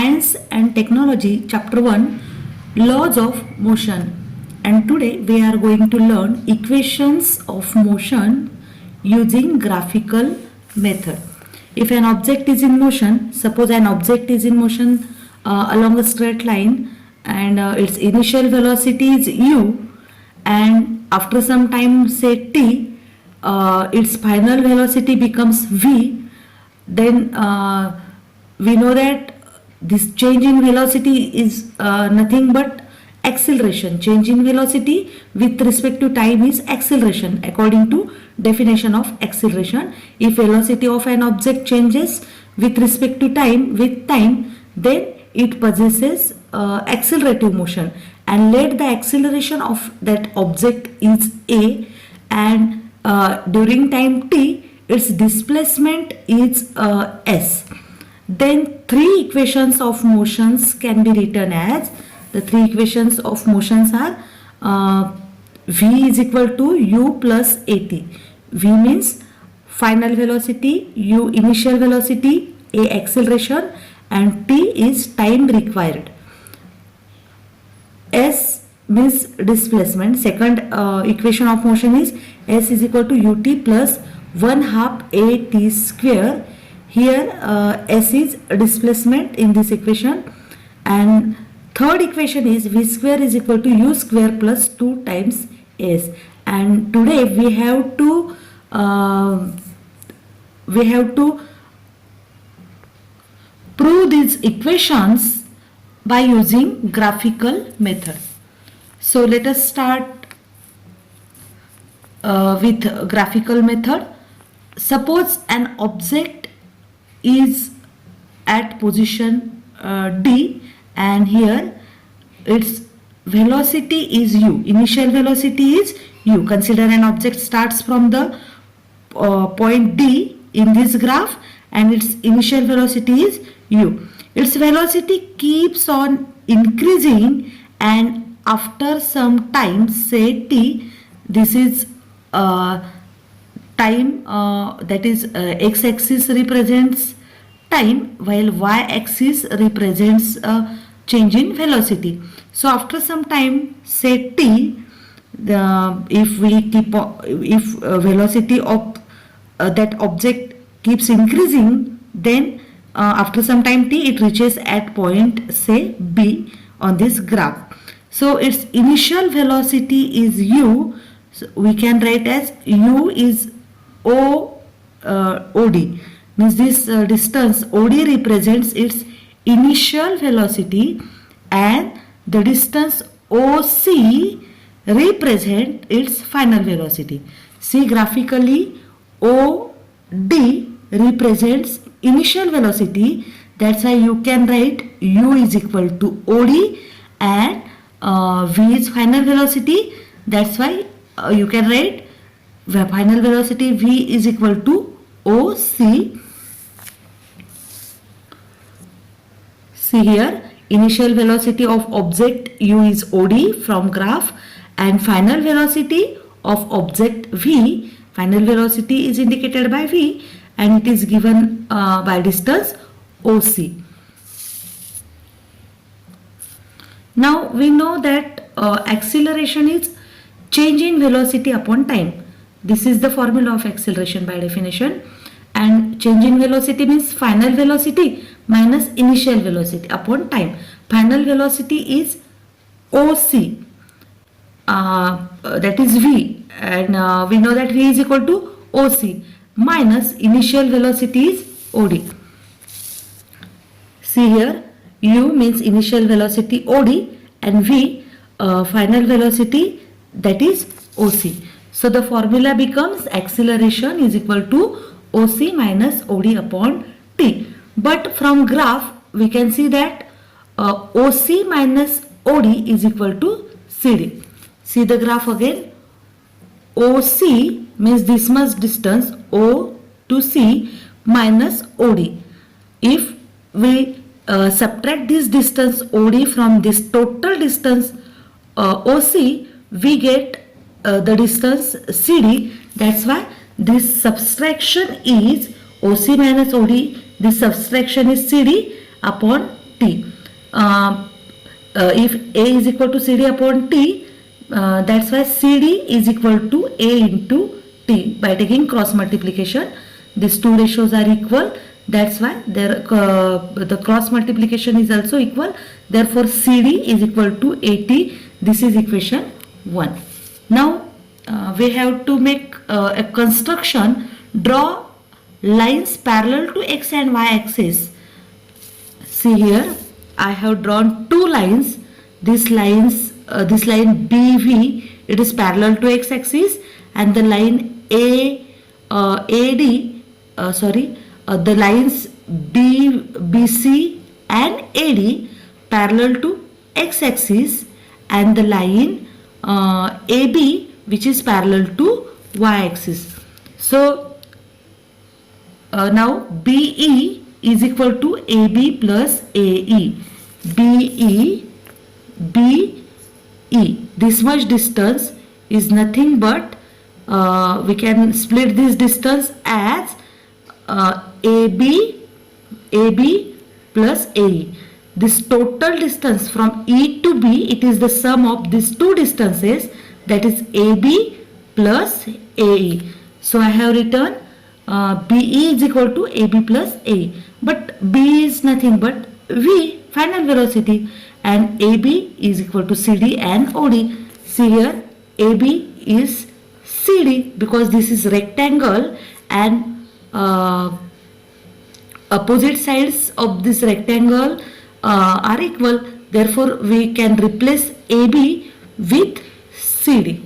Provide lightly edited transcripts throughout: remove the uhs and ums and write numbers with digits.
Science and Technology, Chapter 1, Laws of Motion. And today we are going to learn equations of motion using graphical method. If an object is in motion, suppose an object is in motion along a straight line, and its initial velocity is u, and after some time, say t, its final velocity becomes v, then we know that this change in velocity is nothing but acceleration. Change in velocity with respect to time is acceleration according to definition of acceleration. If velocity of an object changes with respect to time with time, then it possesses accelerative motion, and let the acceleration of that object is a, and during time t its displacement is s. Then three equations of motions can be written as, the three equations of motions are v is equal to u plus at. V means final velocity, u initial velocity, a acceleration, and t is time required. S means displacement. Second equation of motion is s is equal to ut plus 1/2 at square. Here s is displacement in this equation, and third equation is v square is equal to u square plus 2 times s. And today we have to prove these equations by using graphical method. So let us start with graphical method. Suppose an object is at position D, and here its velocity is u, initial velocity is u. Consider an object starts from the point D in this graph, and its initial velocity is u. Its velocity keeps on increasing, and after some time, say t, this is time, that is x-axis represents time, while y-axis represents change in velocity. So after some time, say t, if velocity of that object keeps increasing, then after some time t it reaches at point, say B on this graph. So its initial velocity is u, so we can write as u is OD, means this distance OD represents its initial velocity, and the distance OC represent its final velocity. See, graphically OD represents initial velocity, that's why you can write u is equal to OD, and v is final velocity, that's why you can write the final velocity v is equal to OC. See here, initial velocity of object u is OD from graph, and final velocity of object v, final velocity is indicated by v, and it is given by distance OC. Now we know that acceleration is change in velocity upon time. This is the formula of acceleration by definition, and change in velocity means final velocity minus initial velocity upon time. Final velocity is OC, that is v, and we know that v is equal to OC minus initial velocity is OD. See here, u means initial velocity OD, and v final velocity, that is OC. So the formula becomes acceleration is equal to OC minus OD upon t. But from graph we can see that OC minus OD is equal to CD. See the graph again. OC means this much distance O to C minus OD. If we subtract this distance OD from this total distance OC, we get the distance CD. That's why this subtraction is OC minus OD. This subtraction is CD upon t. If a is equal to cd upon t, that's why cd is equal to a into t. By taking cross multiplication, these two ratios are equal. That's why the cross multiplication is also equal. Therefore, cd is equal to at. This is equation 1. Now, we have to make a construction. Draw lines parallel to x and y axis. See here, I have drawn two lines. This line BV, it is parallel to x axis, and the line the lines BC and AD parallel to x axis, and the line AB which is parallel to y axis. So now BE is equal to AB plus AE. BE, this much distance is nothing but we can split this distance as AB plus AE. This total distance from E to B, it is the sum of these two distances, that is AB plus AE. So I have written BE is equal to AB plus AE. But B is nothing but V, final velocity, and AB is equal to CD and OD. See here, AB is CD because this is rectangle, and opposite sides of this rectangle are equal. Therefore, we can replace AB with CD.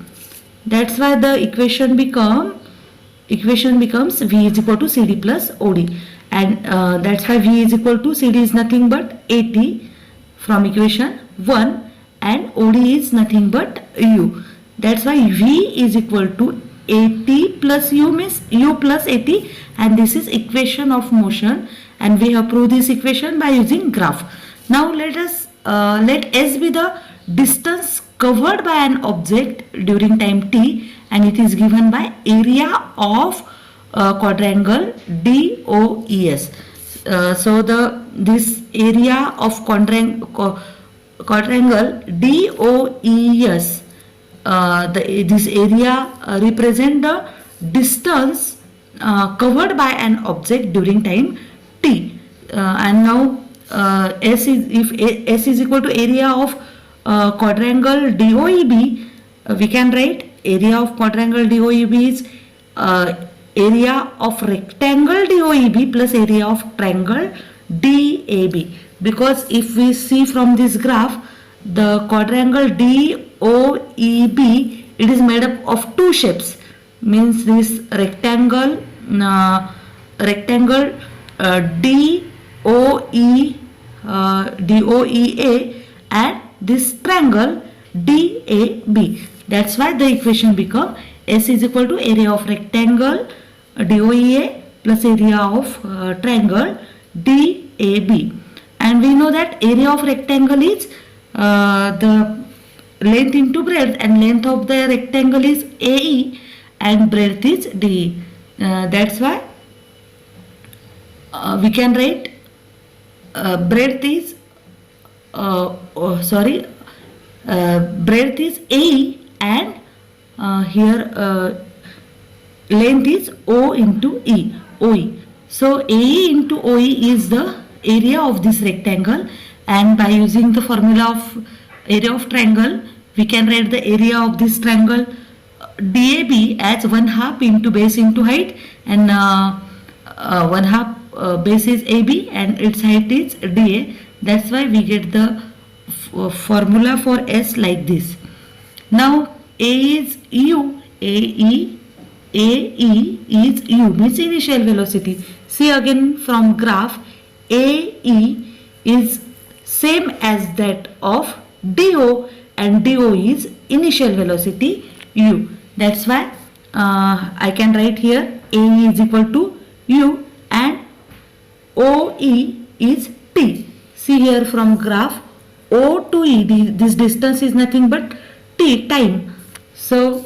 That's why the equation becomes V is equal to CD plus OD, and that's why V is equal to CD is nothing but AT from equation 1, and OD is nothing but U. That's why V is equal to AT plus U means U plus AT, and this is equation of motion, and we have proved this equation by using graph. Now let S be the distance covered by an object during time t, and it is given by area of quadrangle DOES. So this area of quadrangle DOES, this area represent the distance covered by an object during time t, and now S is equal to area of quadrangle DOEB, we can write area of quadrangle DOEB is area of rectangle DOEB plus area of triangle DAB, because if we see from this graph, the quadrangle DOEB, it is made up of two shapes, means this rectangle DOEA and this triangle DAB. That's why the equation become S is equal to area of rectangle DOEA plus area of triangle DAB. And we know that area of rectangle is the length into breadth, and length of the rectangle is AE and breadth is DE. That's why we can write breadth is breadth is AE, and here length is O into OE. So AE into OE is the area of this rectangle, and by using the formula of area of triangle, we can write the area of this triangle DAB as 1/2 into base into height, and 1/2 base is AB and its height is DA. That's why we get the formula for S like this. Now A is U, AE is U means initial velocity. See again from graph, AE is same as that of DO, and DO is initial velocity U. That's why I can write here AE is equal to U and OE is T. See here from graph, O to E, this distance is nothing but T, time. So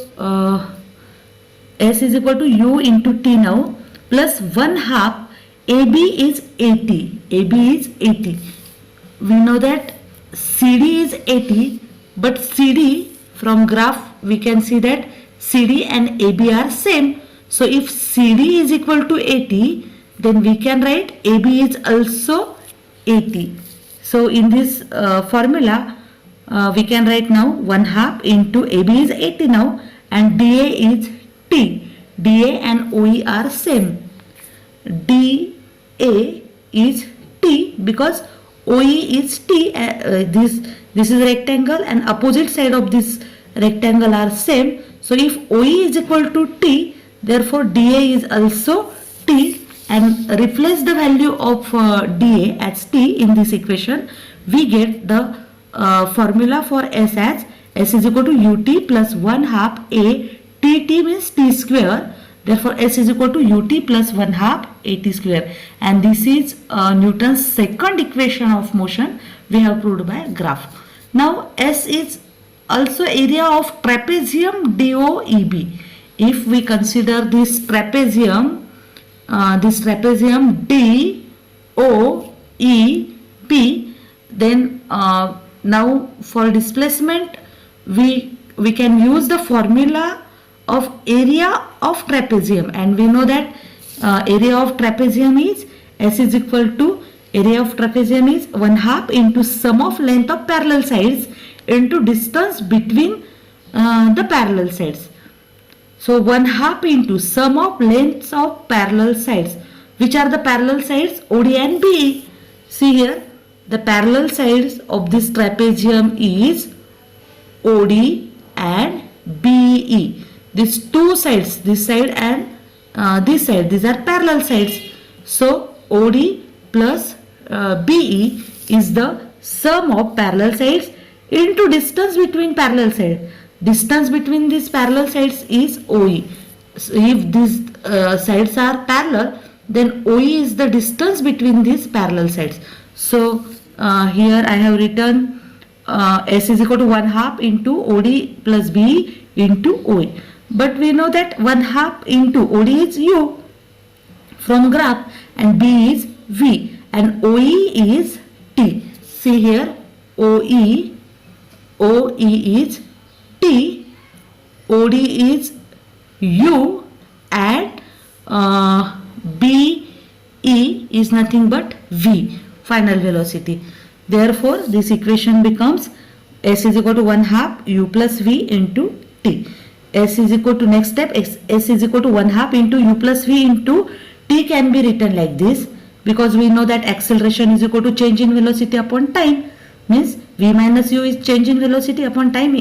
S is equal to U into T now, plus 1/2 AB is 80. AB is 80. we know that CD is 80, but CD from graph we can see that CD and AB are same. So if CD is equal to 80, then we can write AB is also 80. So in this formula, we can write now 1/2 into AB is 80 now, and DA is T. DA and OE are same. DA is T because OE is T. This is rectangle and opposite side of this rectangle are same. So if OE is equal to T, therefore DA is also T, and replace the value of DA as T in this equation, we get the formula for S as S is equal to UT plus 1/2 A. TT means T square. Therefore, S is equal to UT plus 1/2 AT square. And this is Newton's second equation of motion we have proved by graph. Now, S is also area of trapezium DOEB. If we consider this trapezium DOEB, then now for displacement we can use the formula of area of trapezium, and we know that area of trapezium is S is equal to area of trapezium is 1/2 into sum of length of parallel sides into distance between the parallel sides. So 1/2 into sum of lengths of parallel sides. Which are the parallel sides? OD and BE. See here, the parallel sides of this trapezium is OD and BE. These two sides, this side and this side, these are parallel sides. So OD plus BE is the sum of parallel sides into distance between parallel sides. Distance between these parallel sides is OE. So if these sides are parallel, then OE is the distance between these parallel sides. So here I have written S is equal to 1/2 into OD plus BE into OE. But we know that 1/2 into OD is U from graph, and B is V, and OE is T. See here, OE is T, OD is U, and BE is nothing but V, final velocity. Therefore, this equation becomes S is equal to 1/2 U plus V into T. S is equal to, next step, S is equal to 1/2 into U plus V into T can be written like this, because we know that acceleration is equal to change in velocity upon time. Means V minus U is change in velocity upon time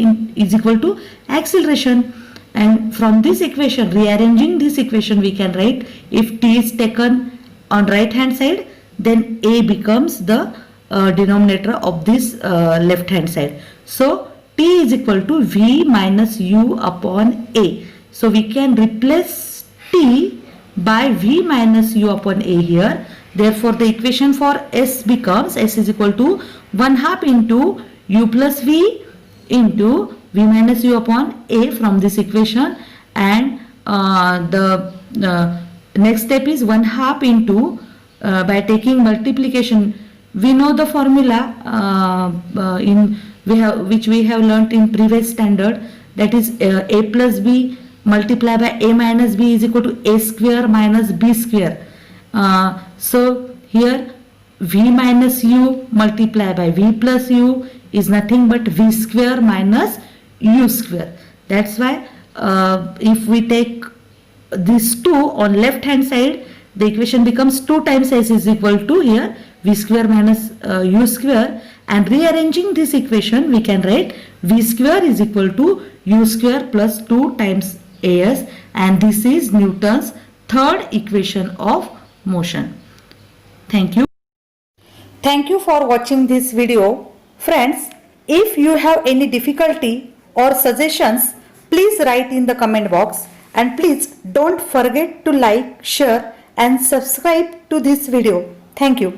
is equal to acceleration. And from this equation, rearranging this equation, we can write, if T is taken on right hand side, then A becomes the denominator of this left hand side. So T is equal to V minus U upon A. So we can replace T by V minus U upon A here. Therefore, the equation for S becomes S is equal to 1/2 into U plus V into V minus U upon A from this equation, and the next step is 1/2 into by taking multiplication. We know the formula which we have learnt in previous standard, that is A plus B multiplied by A minus B is equal to A square minus B square. So here V minus U multiplied by V plus U is nothing but V square minus U square. That's why if we take these two on left hand side, the equation becomes 2 times S is equal to here V square minus U square, and rearranging this equation we can write V square is equal to U square plus 2 times AS, and this is Newton's third equation of motion. Thank you. Thank you for watching this video. Friends, if you have any difficulty or suggestions, please write in the comment box, and please don't forget to like, share and subscribe to this video. Thank you.